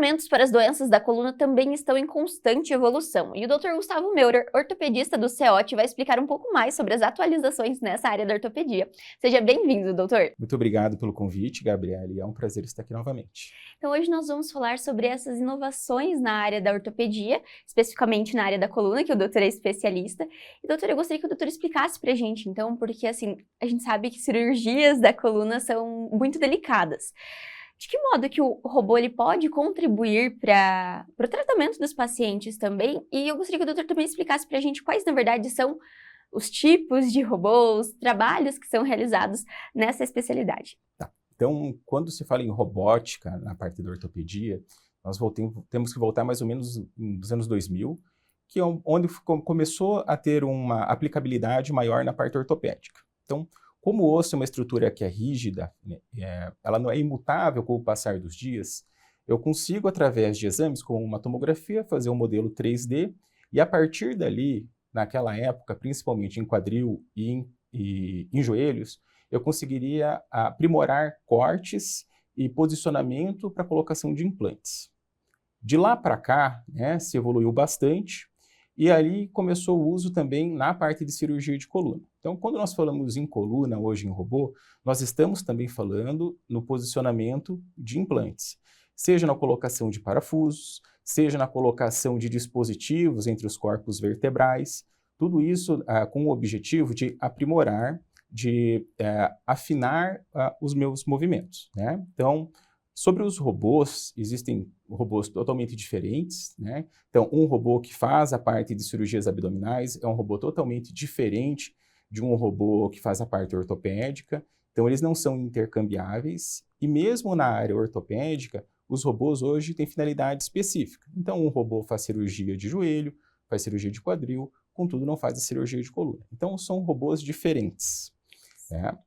tratamentos para as doenças da coluna também estão em constante evolução. E o Dr. Gustavo Meurer, ortopedista do CEOT, vai explicar um pouco mais sobre as atualizações nessa área da ortopedia. Seja bem-vindo, doutor. Muito obrigado pelo convite, Gabriele. É um prazer estar aqui novamente. Então hoje nós vamos falar sobre essas inovações na área da ortopedia, especificamente na área da coluna, que o doutor é especialista. E doutor, eu gostaria que o doutor explicasse pra gente, então, porque assim, a gente sabe que cirurgias da coluna são muito delicadas. De que modo que o robô ele pode contribuir para o tratamento dos pacientes também? E eu gostaria que o doutor também explicasse para a gente quais, na verdade, são os tipos de robôs, trabalhos que são realizados nessa especialidade. Tá. Então, quando se fala em robótica na parte da ortopedia, nós temos que voltar mais ou menos nos anos 2000, que é onde começou a ter uma aplicabilidade maior na parte ortopédica. Então, como o osso é uma estrutura que é rígida, né, ela não é imutável com o passar dos dias, eu consigo, através de exames como uma tomografia, fazer um modelo 3D e, a partir dali, naquela época, principalmente em quadril e em joelhos, eu conseguiria aprimorar cortes e posicionamento para colocação de implantes. De lá para cá, né, se evoluiu bastante. E aí começou o uso também na parte de cirurgia de coluna. Então, quando nós falamos em coluna, hoje em robô, nós estamos também falando no posicionamento de implantes, seja na colocação de parafusos, seja na colocação de dispositivos entre os corpos vertebrais, tudo isso com o objetivo de aprimorar, de afinar os meus movimentos, né? Então, sobre os robôs, existem robôs totalmente diferentes, né? Então, um robô que faz a parte de cirurgias abdominais é um robô totalmente diferente de um robô que faz a parte ortopédica. Então, eles não são intercambiáveis. E mesmo na área ortopédica, os robôs hoje têm finalidade específica. Então, um robô faz cirurgia de joelho, faz cirurgia de quadril, contudo, não faz a cirurgia de coluna. Então, são robôs diferentes.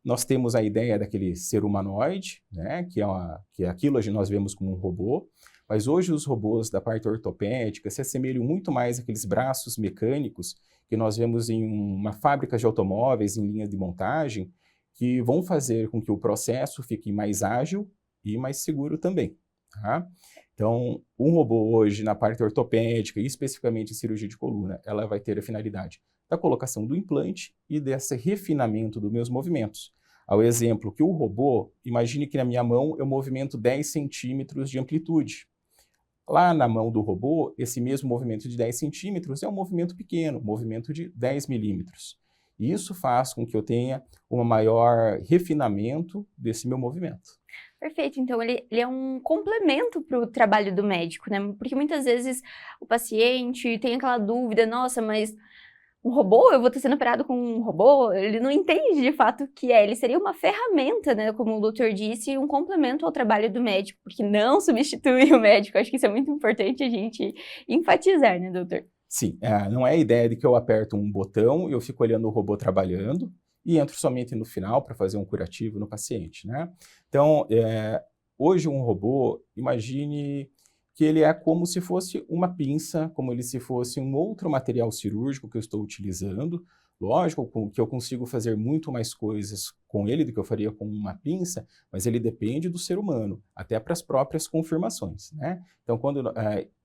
Nós temos a ideia daquele ser humanoide, né, que é aquilo que nós vemos como um robô, mas hoje os robôs da parte ortopédica se assemelham muito mais àqueles braços mecânicos que nós vemos em uma fábrica de automóveis, em linha de montagem, que vão fazer com que o processo fique mais ágil e mais seguro também. Tá? Então, um robô hoje na parte ortopédica, e especificamente em cirurgia de coluna, ela vai ter a finalidade da colocação do implante e desse refinamento dos meus movimentos. Ao exemplo que o robô, imagine que na minha mão eu movimento 10 centímetros de amplitude. Lá na mão do robô, esse mesmo movimento de 10 centímetros é um movimento pequeno, um movimento de 10 milímetros. E isso faz com que eu tenha um maior refinamento desse meu movimento. Perfeito, então ele é um complemento para o trabalho do médico, né? Porque muitas vezes o paciente tem aquela dúvida, nossa, mas um robô, eu vou estar sendo operado com um robô? Ele não entende de fato o que é, ele seria uma ferramenta, né? Como o doutor disse, um complemento ao trabalho do médico, porque não substitui o médico. Acho que isso é muito importante a gente enfatizar, né, doutor? Sim, não é a ideia de que eu aperto um botão e eu fico olhando o robô trabalhando e entro somente no final para fazer um curativo no paciente, né? Então, hoje um robô, imagine que ele é como se fosse uma pinça, como se fosse um outro material cirúrgico que eu estou utilizando. Lógico que eu consigo fazer muito mais coisas com ele do que eu faria com uma pinça, mas ele depende do ser humano, até para as próprias confirmações, né? Então, quando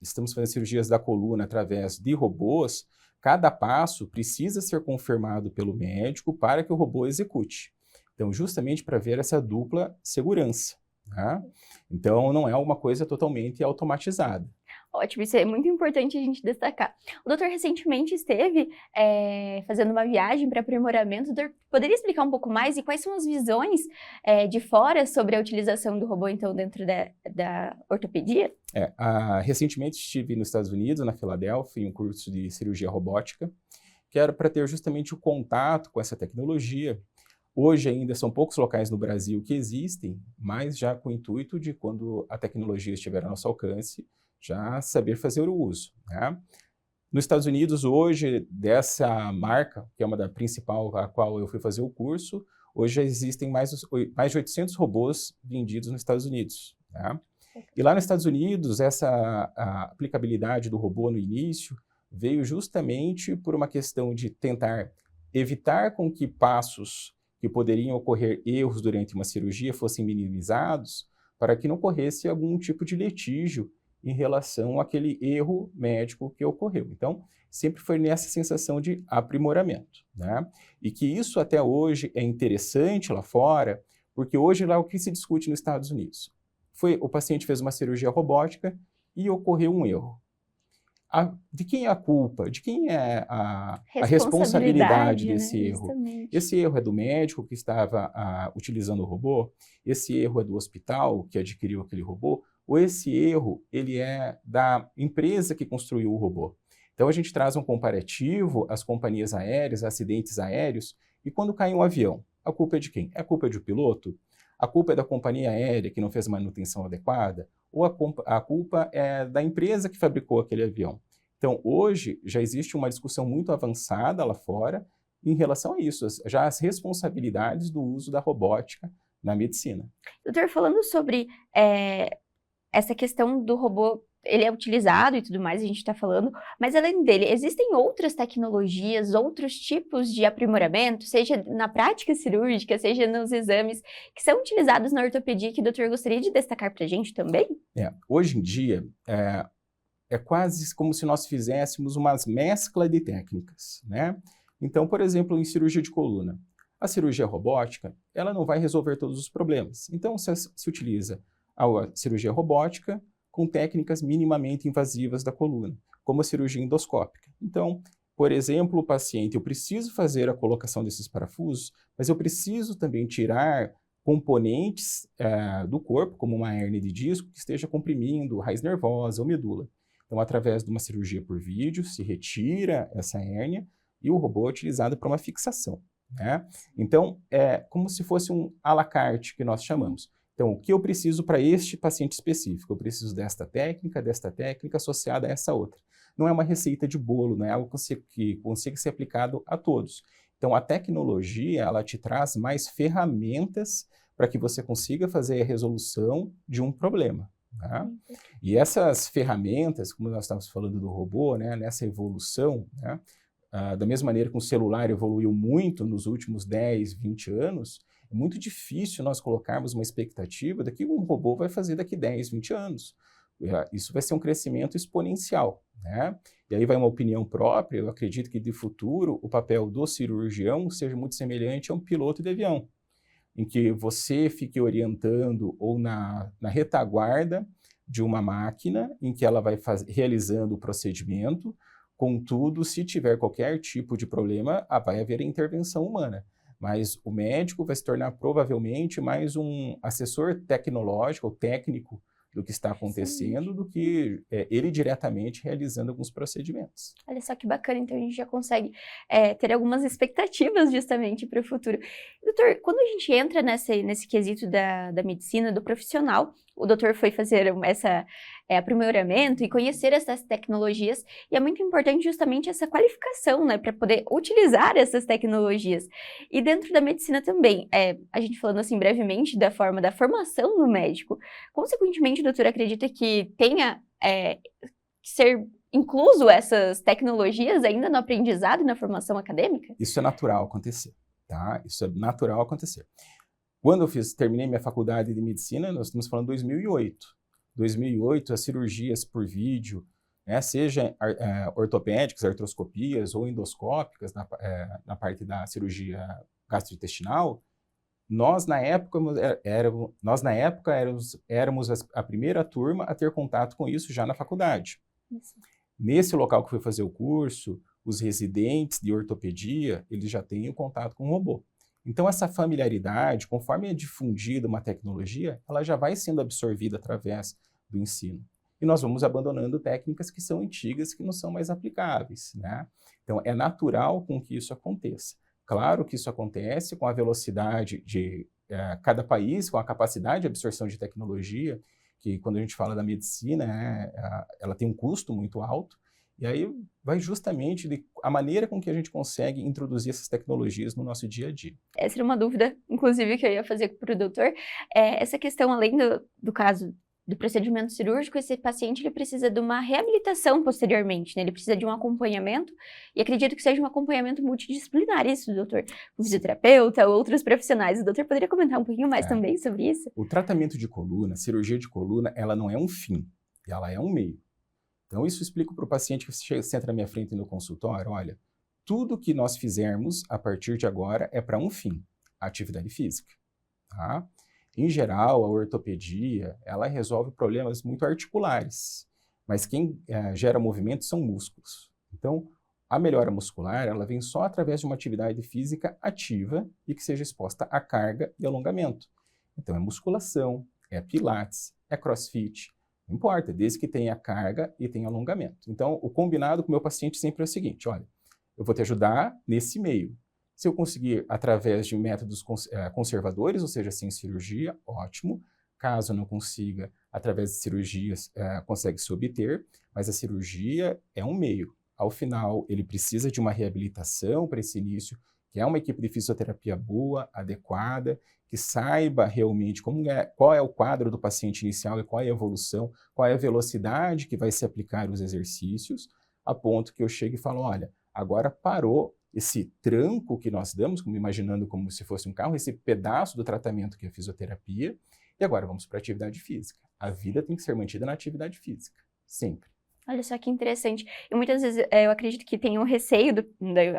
estamos fazendo cirurgias da coluna através de robôs, cada passo precisa ser confirmado pelo médico para que o robô execute. Então, justamente para ver essa dupla segurança. Tá? Então, não é uma coisa totalmente automatizada. Ótimo, isso é muito importante a gente destacar. O doutor recentemente esteve fazendo uma viagem para aprimoramento. O doutor poderia explicar um pouco mais e quais são as visões de fora sobre a utilização do robô, então, dentro da ortopedia? Recentemente estive nos Estados Unidos, na Filadélfia, em um curso de cirurgia robótica, que era para ter justamente o contato com essa tecnologia. Hoje ainda são poucos locais no Brasil que existem, mas já com o intuito de, quando a tecnologia estiver ao nosso alcance, já saber fazer o uso. Né? Nos Estados Unidos, hoje, dessa marca, que é uma da principal a qual eu fui fazer o curso, hoje já existem mais de 800 robôs vendidos nos Estados Unidos. Né? E lá nos Estados Unidos, a aplicabilidade do robô no início veio justamente por uma questão de tentar evitar com que passos que poderiam ocorrer erros durante uma cirurgia fossem minimizados, para que não ocorresse algum tipo de litígio em relação àquele erro médico que ocorreu. Então, sempre foi nessa sensação de aprimoramento, né? E que isso até hoje é interessante lá fora, porque hoje lá o que se discute nos Estados Unidos? O paciente fez uma cirurgia robótica e ocorreu um erro. De quem é a culpa? De quem é a responsabilidade desse erro? Justamente. Esse erro é do médico que estava utilizando o robô? Esse erro é do hospital que adquiriu aquele robô? Ou esse erro ele é da empresa que construiu o robô? Então a gente traz um comparativo às companhias aéreas, acidentes aéreos, e quando cai um avião, a culpa é de quem? A culpa é do piloto? A culpa é da companhia aérea que não fez manutenção adequada? Ou a culpa é da empresa que fabricou aquele avião? Então, hoje, já existe uma discussão muito avançada lá fora em relação a isso, já as responsabilidades do uso da robótica na medicina. Doutor, falando sobre essa questão do robô, ele é utilizado e tudo mais, a gente está falando, mas além dele, existem outras tecnologias, outros tipos de aprimoramento, seja na prática cirúrgica, seja nos exames, que são utilizados na ortopedia, que o doutor gostaria de destacar para a gente também? Hoje em dia, é quase como se nós fizéssemos uma mescla de técnicas, né? Então, por exemplo, em cirurgia de coluna, a cirurgia robótica, ela não vai resolver todos os problemas. Então, se utiliza a cirurgia robótica com técnicas minimamente invasivas da coluna, como a cirurgia endoscópica. Então, por exemplo, o paciente, eu preciso fazer a colocação desses parafusos, mas eu preciso também tirar componentes do corpo, como uma hérnia de disco, que esteja comprimindo raiz nervosa ou medula. Então, através de uma cirurgia por vídeo, se retira essa hérnia e o robô é utilizado para uma fixação, né? Então, é como se fosse um à la carte que nós chamamos. Então, o que eu preciso para este paciente específico? Eu preciso desta técnica associada a essa outra. Não é uma receita de bolo, não é algo que consiga ser aplicado a todos. Então, a tecnologia, ela te traz mais ferramentas para que você consiga fazer a resolução de um problema, né? E essas ferramentas, como nós estávamos falando do robô, né, nessa evolução, né, da mesma maneira que o celular evoluiu muito nos últimos 10, 20 anos, é muito difícil nós colocarmos uma expectativa do que um robô vai fazer daqui 10, 20 anos. Isso vai ser um crescimento exponencial, né? E aí vai uma opinião própria, eu acredito que de futuro o papel do cirurgião seja muito semelhante a um piloto de avião, em que você fique orientando ou na retaguarda de uma máquina, em que ela vai realizando o procedimento, contudo, se tiver qualquer tipo de problema, vai haver a intervenção humana. Mas o médico vai se tornar provavelmente mais um assessor tecnológico ou técnico do que está acontecendo, do que ele diretamente realizando alguns procedimentos. Olha só que bacana, então a gente já consegue ter algumas expectativas justamente para o futuro. Doutor, quando a gente entra nesse quesito da medicina, do profissional, o doutor foi fazer esse aprimoramento e conhecer essas tecnologias, e é muito importante justamente essa qualificação, né, para poder utilizar essas tecnologias. E dentro da medicina também, a gente falando assim brevemente da forma da formação do médico, consequentemente, o doutor acredita que tenha que ser incluso essas tecnologias ainda no aprendizado e na formação acadêmica? Isso é natural acontecer, tá? Isso é natural acontecer. Quando eu terminei minha faculdade de medicina, nós estamos falando de 2008. 2008, as cirurgias por vídeo, né, seja ortopédicas, artroscopias ou endoscópicas na parte da cirurgia gastrointestinal, nós na época éramos a primeira turma a ter contato com isso já na faculdade. Isso. Nesse local que eu fui fazer o curso, os residentes de ortopedia, eles já têm o contato com o robô. Então, essa familiaridade, conforme é difundida uma tecnologia, ela já vai sendo absorvida através do ensino. E nós vamos abandonando técnicas que são antigas, que não são mais aplicáveis, né? Então, é natural com que isso aconteça. Claro que isso acontece com a velocidade de cada país, com a capacidade de absorção de tecnologia, que quando a gente fala da medicina, ela tem um custo muito alto, e aí vai justamente a maneira com que a gente consegue introduzir essas tecnologias no nosso dia a dia. Essa era uma dúvida, inclusive, que eu ia fazer para o doutor. Essa questão, além do caso do procedimento cirúrgico, esse paciente ele precisa de uma reabilitação posteriormente, né? Ele precisa de um acompanhamento, e acredito que seja um acompanhamento multidisciplinar, isso, doutor? Um fisioterapeuta, outros profissionais. O doutor poderia comentar um pouquinho mais também sobre isso? O tratamento de coluna, cirurgia de coluna, ela não é um fim. e ela é um meio. Então, isso explico para o paciente que senta na minha frente no consultório, olha, tudo que nós fizermos a partir de agora é para um fim, a atividade física. Tá? Em geral, a ortopedia, ela resolve problemas muito articulares, mas quem gera movimento são músculos. Então, a melhora muscular, ela vem só através de uma atividade física ativa e que seja exposta a carga e alongamento. Então, é musculação, é pilates, é crossfit, não importa, desde que tenha carga e tenha alongamento. Então, o combinado com o meu paciente sempre é o seguinte, olha, eu vou te ajudar nesse meio. Se eu conseguir através de métodos conservadores, ou seja, sem cirurgia, ótimo. Caso não consiga, através de cirurgias, consegue-se obter, mas a cirurgia é um meio. Ao final, ele precisa de uma reabilitação para esse início, que é uma equipe de fisioterapia boa, adequada, que saiba realmente qual é o quadro do paciente inicial e qual é a evolução, qual é a velocidade que vai se aplicar os exercícios, a ponto que eu chego e falo, olha, agora parou esse tranco que nós damos, imaginando como se fosse um carro, esse pedaço do tratamento que é a fisioterapia, e agora vamos para a atividade física. A vida tem que ser mantida na atividade física, sempre. Olha só que interessante. E muitas vezes eu acredito que tem um receio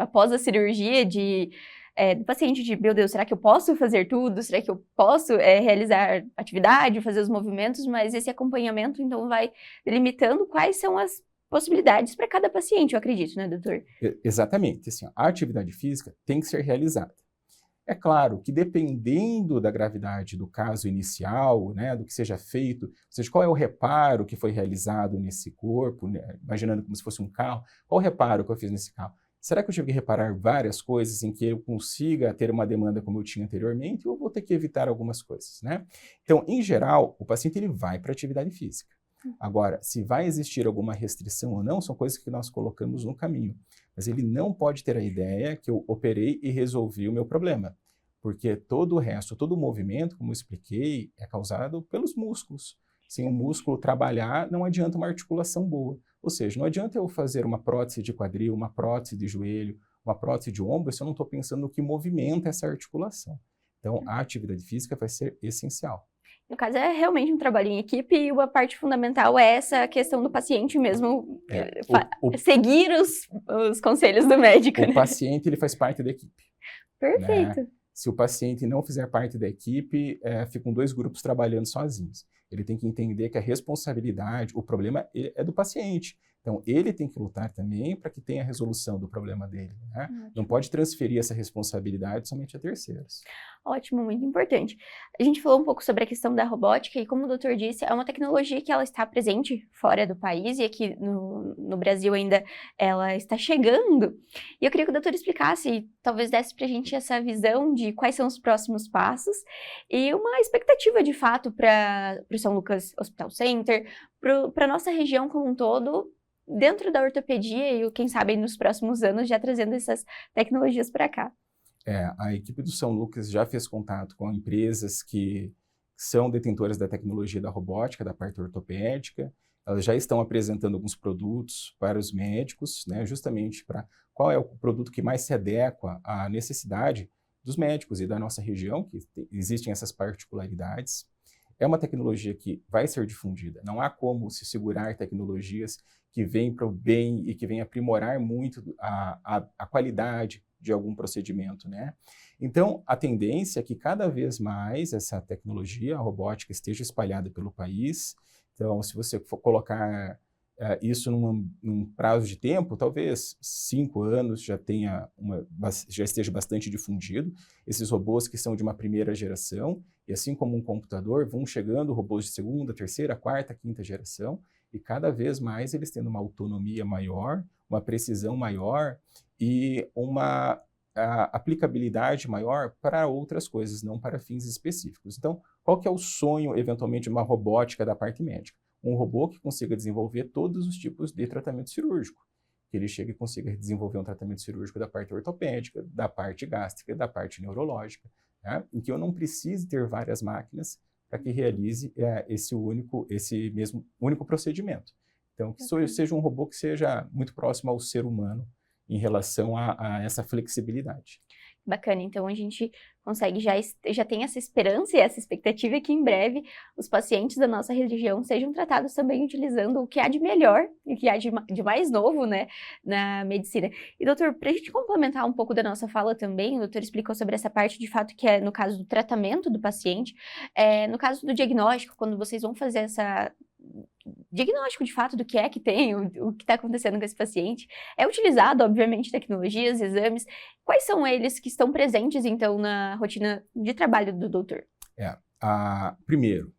após a cirurgia do paciente de, meu Deus, será que eu posso fazer tudo? Será que eu posso realizar atividade, fazer os movimentos? Mas esse acompanhamento, então, vai delimitando quais são as possibilidades para cada paciente, eu acredito, né, doutor? Exatamente. Assim, a atividade física tem que ser realizada. É claro que dependendo da gravidade do caso inicial, né, do que seja feito, ou seja, qual é o reparo que foi realizado nesse corpo, né, imaginando como se fosse um carro, qual o reparo que eu fiz nesse carro? Será que eu tive que reparar várias coisas em que eu consiga ter uma demanda como eu tinha anteriormente, ou vou ter que evitar algumas coisas, né? Então, em geral, o paciente ele vai para a atividade física. Agora, se vai existir alguma restrição ou não, são coisas que nós colocamos no caminho. Mas ele não pode ter a ideia que eu operei e resolvi o meu problema. Porque todo o resto, todo o movimento, como eu expliquei, é causado pelos músculos. Sem o músculo trabalhar, não adianta uma articulação boa. Ou seja, não adianta eu fazer uma prótese de quadril, uma prótese de joelho, uma prótese de ombro, se eu não estou pensando no que movimenta essa articulação. Então, a atividade física vai ser essencial. No caso, é realmente um trabalho em equipe e uma parte fundamental é essa questão do paciente mesmo seguir os conselhos do médico, né? O paciente, ele faz parte da equipe. Perfeito. Né? Se o paciente não fizer parte da equipe, ficam dois grupos trabalhando sozinhos. Ele tem que entender que a responsabilidade, o problema é do paciente. Então, ele tem que lutar também para que tenha a resolução do problema dele. Né? Não pode transferir essa responsabilidade somente a terceiros. Ótimo, muito importante. A gente falou um pouco sobre a questão da robótica e, como o doutor disse, é uma tecnologia que ela está presente fora do país e aqui no Brasil ainda ela está chegando. E eu queria que o doutor explicasse, talvez desse para a gente essa visão de quais são os próximos passos e uma expectativa de fato para o São Lucas Hospital Center, para a nossa região como um todo, dentro da ortopedia e, quem sabe, nos próximos anos já trazendo essas tecnologias para cá. A equipe do São Lucas já fez contato com empresas que são detentoras da tecnologia da robótica, da parte ortopédica. Elas já estão apresentando alguns produtos para os médicos, né, justamente para qual é o produto que mais se adequa à necessidade dos médicos e da nossa região, que existem essas particularidades. É uma tecnologia que vai ser difundida. Não há como se segurar tecnologias que vêm para o bem e que vêm aprimorar muito a qualidade de algum procedimento, né? Então, a tendência é que cada vez mais essa tecnologia, a robótica, esteja espalhada pelo país. Então, se você for colocar isso num prazo de tempo, talvez 5 anos já esteja bastante difundido. Esses robôs que são de uma primeira geração, e assim como um computador, vão chegando robôs de segunda, terceira, quarta, quinta geração, e cada vez mais eles tendo uma autonomia maior, uma precisão maior e uma aplicabilidade maior para outras coisas, não para fins específicos. Então, qual que é o sonho, eventualmente, de uma robótica da parte médica? Um robô que consiga desenvolver todos os tipos de tratamento cirúrgico. Que ele chegue e consiga desenvolver um tratamento cirúrgico da parte ortopédica, da parte gástrica, da parte neurológica, né? Em que eu não precise ter várias máquinas para que realize esse mesmo único procedimento. Então, que seja um robô que seja muito próximo ao ser humano em relação a essa flexibilidade. Bacana, então a gente consegue já tem essa esperança e essa expectativa que em breve os pacientes da nossa região sejam tratados também utilizando o que há de melhor e o que há de mais novo, né, na medicina. E doutor, para a gente complementar um pouco da nossa fala também, o doutor explicou sobre essa parte de fato que é no caso do tratamento do paciente, no caso do diagnóstico, quando vocês vão fazer essa diagnóstico de fato do que é que tem, o que está acontecendo com esse paciente. É utilizado, obviamente, tecnologias, exames. Quais são eles que estão presentes, então, na rotina de trabalho do doutor? Primeiro,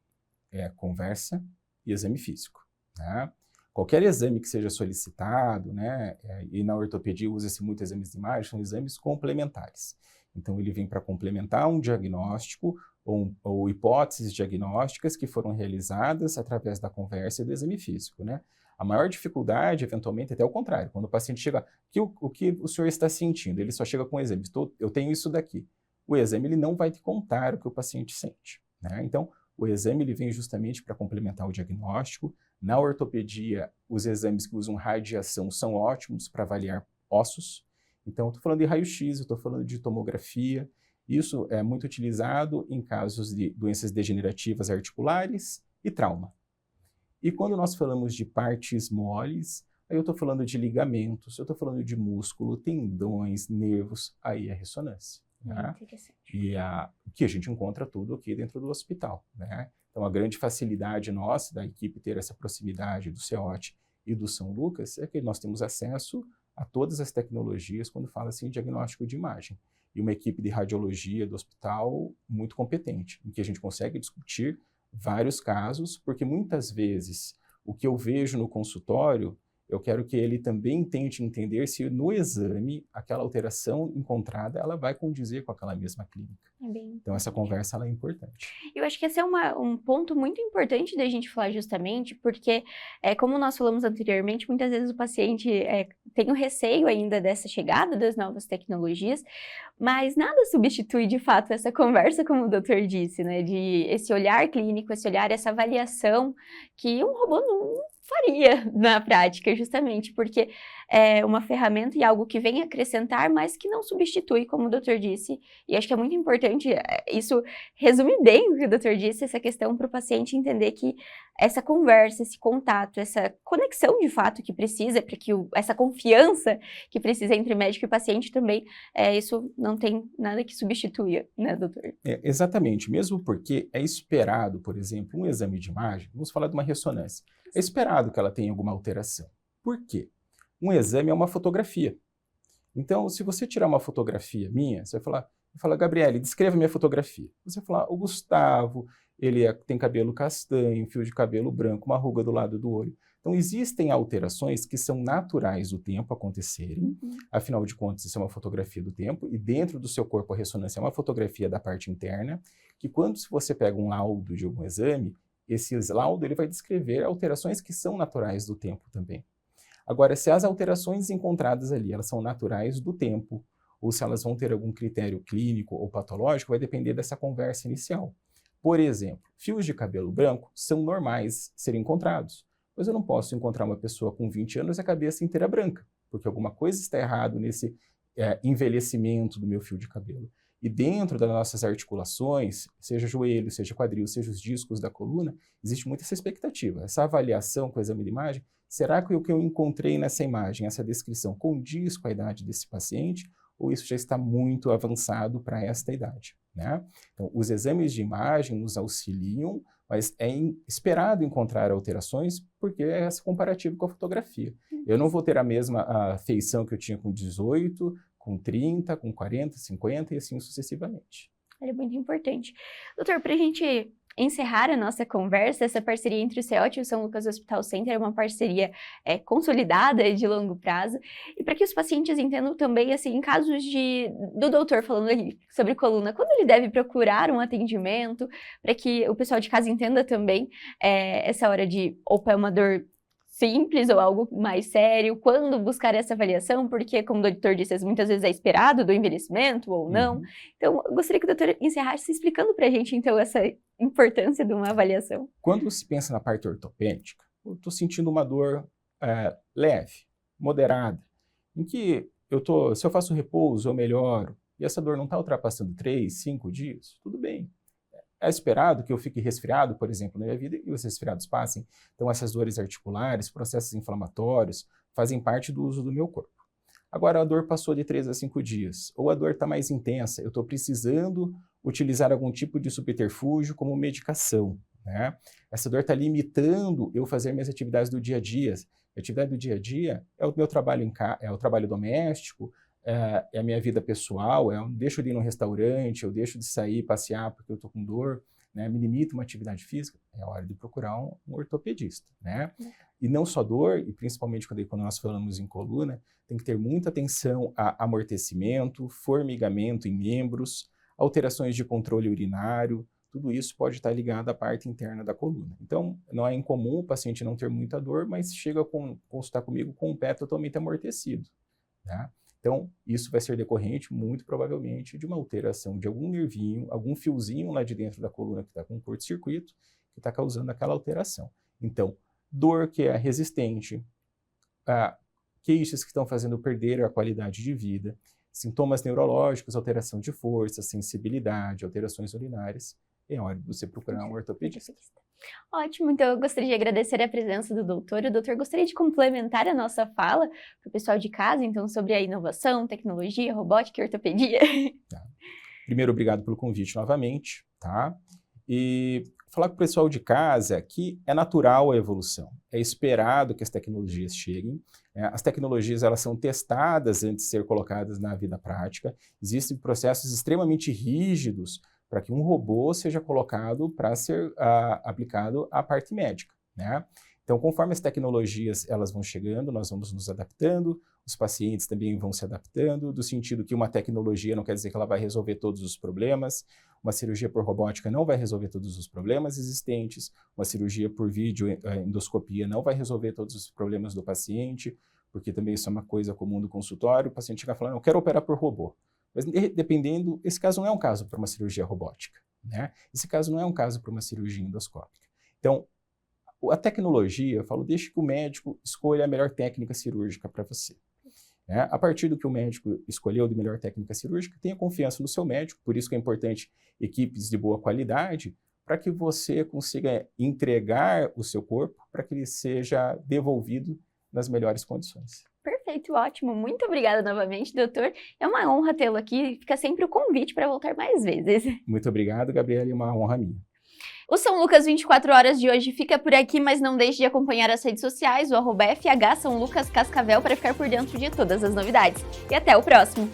conversa e exame físico. Né? Qualquer exame que seja solicitado, né, e na ortopedia usa-se muito exames de imagem, são exames complementares. Então, ele vem para complementar um diagnóstico ou hipóteses diagnósticas que foram realizadas através da conversa e do exame físico, né? A maior dificuldade, eventualmente, até o contrário, quando o paciente chega, o que o senhor está sentindo? Ele só chega com o exame, eu tenho isso daqui. O exame ele não vai te contar o que o paciente sente, né? Então, o exame ele vem justamente para complementar o diagnóstico. Na ortopedia, os exames que usam radiação são ótimos para avaliar ossos. Então, estou falando de raio-x, estou falando de tomografia. Isso é muito utilizado em casos de doenças degenerativas articulares e trauma. E quando nós falamos de partes moles, aí eu estou falando de ligamentos, eu estou falando de músculo, tendões, nervos, aí é ressonância. Né? E que a gente encontra tudo aqui dentro do hospital. Né? Então, a grande facilidade nossa, da equipe ter essa proximidade do CEOT e do São Lucas, é que nós temos acesso a todas as tecnologias quando fala assim em diagnóstico de imagem. E uma equipe de radiologia do hospital muito competente, em que a gente consegue discutir vários casos, porque muitas vezes o que eu vejo no consultório, eu quero que ele também tente entender se no exame aquela alteração encontrada ela vai condizer com aquela mesma clínica. Então essa conversa ela é importante. Eu acho que esse é um ponto muito importante da gente falar justamente, porque como nós falamos anteriormente, muitas vezes o paciente tem o receio ainda dessa chegada das novas tecnologias, mas nada substitui de fato essa conversa, como o doutor disse, né? De esse olhar clínico, esse olhar, essa avaliação que um robô não faria na prática, justamente porque é uma ferramenta e algo que vem acrescentar, mas que não substitui, como o doutor disse. E acho que é muito importante, isso resume bem o que o doutor disse, essa questão para o paciente entender que essa conversa, esse contato, essa conexão de fato que precisa, para que essa confiança que precisa entre médico e paciente também, isso não tem nada que substitua, né, doutor? Exatamente, mesmo porque é esperado, por exemplo, um exame de imagem, vamos falar de uma ressonância, é esperado que ela tenha alguma alteração. Por quê? Um exame é uma fotografia. Então, se você tirar uma fotografia minha, você vai falar, Gabriele, descreva minha fotografia. Você vai falar, o Gustavo, ele tem cabelo castanho, fio de cabelo branco, uma ruga do lado do olho. Então, existem alterações que são naturais do tempo acontecerem. Afinal de contas, isso é uma fotografia do tempo. E dentro do seu corpo, a ressonância é uma fotografia da parte interna, que quando você pega um laudo de algum exame, esse laudo ele vai descrever alterações que são naturais do tempo também. Agora, se as alterações encontradas ali, elas são naturais do tempo, ou se elas vão ter algum critério clínico ou patológico, vai depender dessa conversa inicial. Por exemplo, fios de cabelo branco são normais serem encontrados, mas eu não posso encontrar uma pessoa com 20 anos e a cabeça inteira branca, porque alguma coisa está errada nesse envelhecimento do meu fio de cabelo. E dentro das nossas articulações, seja joelho, seja quadril, seja os discos da coluna, existe muito essa expectativa, essa avaliação com o exame de imagem. Será que o que eu encontrei nessa imagem, essa descrição, condiz com a idade desse paciente? Ou isso já está muito avançado para esta idade? Né? Então, os exames de imagem nos auxiliam, mas é esperado encontrar alterações porque é esse comparativo com a fotografia. Eu não vou ter a mesma feição que eu tinha com 18, com 30, com 40, 50 e assim sucessivamente. É muito importante. Doutor, para a gente encerrar a nossa conversa, essa parceria entre o CEOT e o São Lucas Hospital Center é uma parceria consolidada de longo prazo, e para que os pacientes entendam também, assim, em casos do doutor falando aí sobre coluna, quando ele deve procurar um atendimento, para que o pessoal de casa entenda também essa hora de, opa, é uma dor simples ou algo mais sério, quando buscar essa avaliação, porque, como o doutor disse, muitas vezes é esperado do envelhecimento ou não. Então, eu gostaria que o doutor encerrasse explicando para a gente, então, essa importância de uma avaliação. Quando se pensa na parte ortopédica, eu estou sentindo uma dor leve, moderada, em que se eu faço repouso, eu melhoro, e essa dor não está ultrapassando 3, 5 dias, tudo bem. É esperado que eu fique resfriado, por exemplo, na minha vida, e os resfriados passem. Então, essas dores articulares, processos inflamatórios, fazem parte do uso do meu corpo. Agora, a dor passou de 3 a 5 dias, ou a dor está mais intensa, eu estou precisando utilizar algum tipo de subterfúgio como medicação, né? Essa dor está limitando eu fazer minhas atividades do dia a dia. A atividade do dia a dia é o meu trabalho é o trabalho doméstico, é a minha vida pessoal, eu deixo de ir no restaurante, eu deixo de sair, passear porque eu estou com dor, né? Me limito uma atividade física, é hora de procurar um ortopedista, né? E não só dor, e principalmente quando nós falamos em coluna, tem que ter muita atenção a amortecimento, formigamento em membros, alterações de controle urinário, tudo isso pode estar ligado à parte interna da coluna. Então, não é incomum o paciente não ter muita dor, mas chega a consultar comigo com o pé totalmente amortecido, tá? Então, isso vai ser decorrente, muito provavelmente, de uma alteração de algum nervinho, algum fiozinho lá de dentro da coluna que está com curto-circuito, que está causando aquela alteração. Então, dor que é resistente, queixas que estão fazendo perder a qualidade de vida, sintomas neurológicos, alteração de força, sensibilidade, alterações urinárias, é hora de você procurar um ortopedista. Ótimo, então eu gostaria de agradecer a presença do doutor. O doutor gostaria de complementar a nossa fala para o pessoal de casa, então, sobre a inovação, tecnologia, robótica e ortopedia. Tá. Primeiro, obrigado pelo convite novamente, tá? E falar para o pessoal de casa que é natural a evolução, é esperado que as tecnologias cheguem. As tecnologias elas são testadas antes de ser colocadas na vida prática. Existem processos extremamente rígidos para que um robô seja colocado para ser aplicado à parte médica, né? Então, conforme as tecnologias elas vão chegando, nós vamos nos adaptando, os pacientes também vão se adaptando, do sentido que uma tecnologia não quer dizer que ela vai resolver todos os problemas, uma cirurgia por robótica não vai resolver todos os problemas existentes, uma cirurgia por vídeo, endoscopia, não vai resolver todos os problemas do paciente, porque também isso é uma coisa comum do consultório, o paciente chega falando, eu quero operar por robô. Mas dependendo, esse caso não é um caso para uma cirurgia robótica, né? Esse caso não é um caso para uma cirurgia endoscópica. Então, a tecnologia, eu falo, deixe que o médico escolha a melhor técnica cirúrgica para você. Né? A partir do que o médico escolheu de melhor técnica cirúrgica, tenha confiança no seu médico, por isso que é importante equipes de boa qualidade, para que você consiga entregar o seu corpo para que ele seja devolvido nas melhores condições. Perfeito, ótimo. Muito obrigada novamente, doutor. É uma honra tê-lo aqui. Fica sempre o convite para voltar mais vezes. Muito obrigado, Gabriela, e uma honra minha. O São Lucas 24 horas de hoje fica por aqui, mas não deixe de acompanhar as redes sociais, o @FH São Lucas Cascavel, para ficar por dentro de todas as novidades. E até o próximo!